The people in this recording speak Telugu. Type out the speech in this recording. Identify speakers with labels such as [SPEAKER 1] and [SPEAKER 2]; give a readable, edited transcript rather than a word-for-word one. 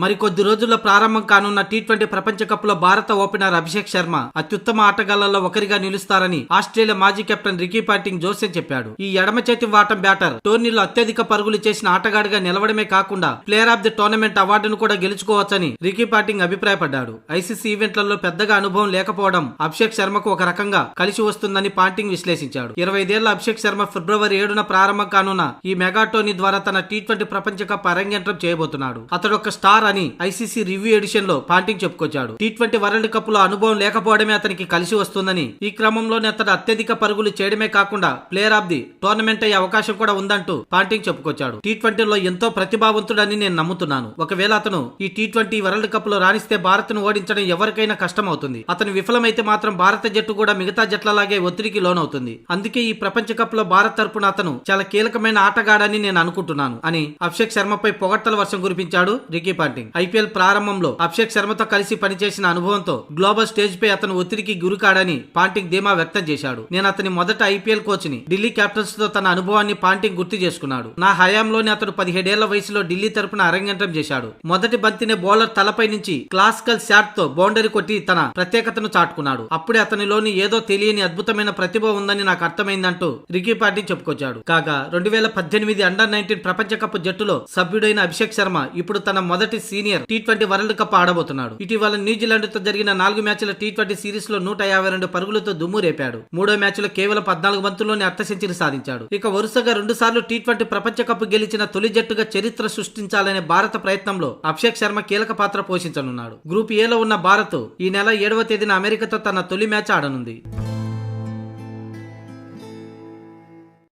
[SPEAKER 1] మరికొద్ది రోజుల్లో ప్రారంభం కానున్న టీ20 ప్రపంచ కప్ లో భారత ఓపెనర్ అభిషేక్ శర్మ అత్యుత్తమ ఆటగాళ్లలో ఒకరిగా నిలుస్తారని ఆస్ట్రేలియా మాజీ కెప్టెన్ రికీ పాంటింగ్ జోస్యం చెప్పాడు. ఈ ఎడమ చేతి వాటం బ్యాటర్ టోర్నీలో అత్యధిక పరుగులు చేసిన ఆటగాడిగా నిలవడమే కాకుండా ప్లేయర్ ఆఫ్ ది టోర్నమెంట్ అవార్డును కూడా గెలుచుకోవచ్చని రికీ పాంటింగ్ అభిప్రాయపడ్డాడు. ఐసీసీ ఈవెంట్లలో పెద్దగా అనుభవం లేకపోవడం అభిషేక్ శర్మకు ఒక రకంగా కలిసి వస్తుందని పాంటింగ్ విశ్లేషించాడు. 25 ఏళ్ల అభిషేక్ శర్మ ఫిబ్రవరి 7న ప్రారంభం కానున్న ఈ మెగా టోర్నీ ద్వారా తన టీ20 ప్రపంచ కప్ అరంగేట్రం చేయబోతున్నాడు. అతడు ఒక స్టార్ అని ఐసీసీ రివ్యూ ఎడిషన్ లో పాంటింగ్ చెప్పుకొచ్చాడు. టీ20 వరల్డ్ కప్ లో అనుభవం లేకపోవడమే అతనికి కలిసి వస్తుందని, ఈ క్రమంలోనే అతడు అత్యధిక పరుగులు చేయడమే కాకుండా ప్లేయర్ ఆఫ్ ది టోర్నమెంట్ అయ్యే అవకాశం కూడా ఉందంటూ పాంటింగ్ చెప్పుకొచ్చాడు. టీ20లో ఎంతో ప్రతిభావంతుడని నేను నమ్ముతున్నాను. ఒకవేళ అతను ఈ టీ20 వరల్డ్ కప్ లో రాణిస్తే భారత్ ను ఓడించడం ఎవరికైనా కష్టం అవుతుంది. అతను విఫలమైతే మాత్రం భారత జట్టు కూడా మిగతా జట్లలాగే ఒత్తిడికి లోనవుతుంది. అందుకే ఈ ప్రపంచ కప్ లో భారత్ తరపున అతను చాలా కీలకమైన ఆటగాడని నేను అనుకుంటున్నాను అని అభిషేక్ శర్మపై పొగడ్తల వర్షం కురిపించాడు రికీ పాంటింగ్. ఐపీఎల్ ప్రారంభంలో అభిషేక్ శర్మతో కలిసి పనిచేసిన అనుభవంతో గ్లోబల్ స్టేజ్ పై అతను ఒత్తిడికి గురికాడని పాంటింగ్ ధీమా వ్యక్తం చేశాడు. నేను అతని మొదట ఐపీఎల్ కోచ్ ని, ఢిల్లీ క్యాపిటల్స్ తో తన అనుభవాన్ని పాంటింగ్ గుర్తు చేసుకున్నాడు. నా హయాంలోనే అతడు 17 ఏళ్ల వయసులో ఢిల్లీ తరపున అరంగేట్రం చేశాడు. మొదటి బంతినే బౌలర్ తలపై నుంచి క్లాసికల్ షాట్ తో బౌండరీ కొట్టి తన ప్రత్యేకతను చాటుకున్నాడు. అప్పుడే అతనిలోని ఏదో తెలియని అద్భుతమైన ప్రతిభ ఉందని నాకు అర్థమైందంటూ రికీ పాంటింగ్ చెప్పుకొచ్చాడు. కాగా 2018 అండర్-19 ప్రపంచ కప్ జట్టులో సభ్యుడైన అభిషేక్ శర్మ ఇప్పుడు తన మొదటి సీనియర్ టీ20 వరల్డ్ కప్ ఆడబోతున్నాడు. ఇటీవల న్యూజిలాండ్ తో జరిగిన 4 మ్యాచ్ల టీ20 సిరీస్ లో 152 పరుగులతో దుమ్ము రేపాడు. మూడో మ్యాచ్ లో కేవలం 14 బంతుల్లోనే అర్ధ సెంచరీ సాధించాడు. ఇక వరుసగా 2 సార్లు టీ20 ప్రపంచ కప్ గెలిచిన తొలి జట్టుగా చరిత్ర సృష్టించాలనే భారత ప్రయత్నంలో అభిషేక్ శర్మ కీలక పాత్ర పోషించనున్నాడు. గ్రూప్ ఏలో ఉన్న భారత్ ఈ నెల 7వ తేదీన అమెరికాతో తన తొలి మ్యాచ్ ఆడనుంది.